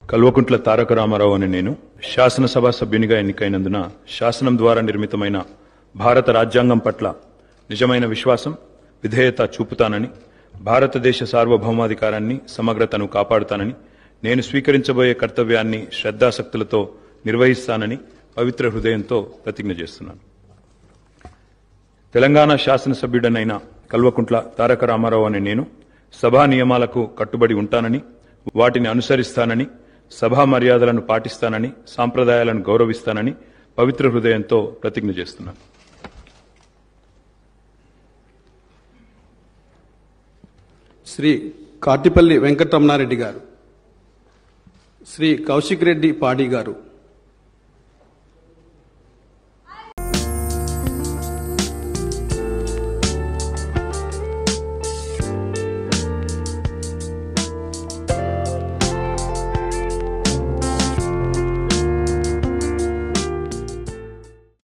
కల్వకుంట్ల తారక రామారావు అనే నేను శాసనసభ సభ్యునిగా ఎన్నికైనందున శాసనం ద్వారా నిర్మితమైన భారత రాజ్యాంగం పట్ల నిజమైన విశ్వాసం, విధేయత చూపుతానని, భారతదేశ సార్వభౌమాధికారాన్ని, సమగ్రతను కాపాడుతానని, నేను స్వీకరించబోయే కర్తవ్యాన్ని శ్రద్ధాసక్తులతో నిర్వహిస్తానని పవిత్ర హృదయంతో ప్రతిజ్ఞ చేస్తున్నాను. తెలంగాణ శాసనసభ్యుడనైన కల్వకుంట్ల తారక రామారావు అనే నేను సభా నియమాలకు కట్టుబడి ఉంటానని, వాటిని అనుసరిస్తానని, సభా మర్యాదలను పాటిస్తానని, సాంప్రదాయాలను గౌరవిస్తానని పవిత్ర హృదయంతో ప్రతిజ్ఞ చేస్తున్నాను. శ్రీ కాటిపల్లి వెంకటరమణారెడ్డి గారు, శ్రీ కౌశిక్ రెడ్డి పాడి గారు,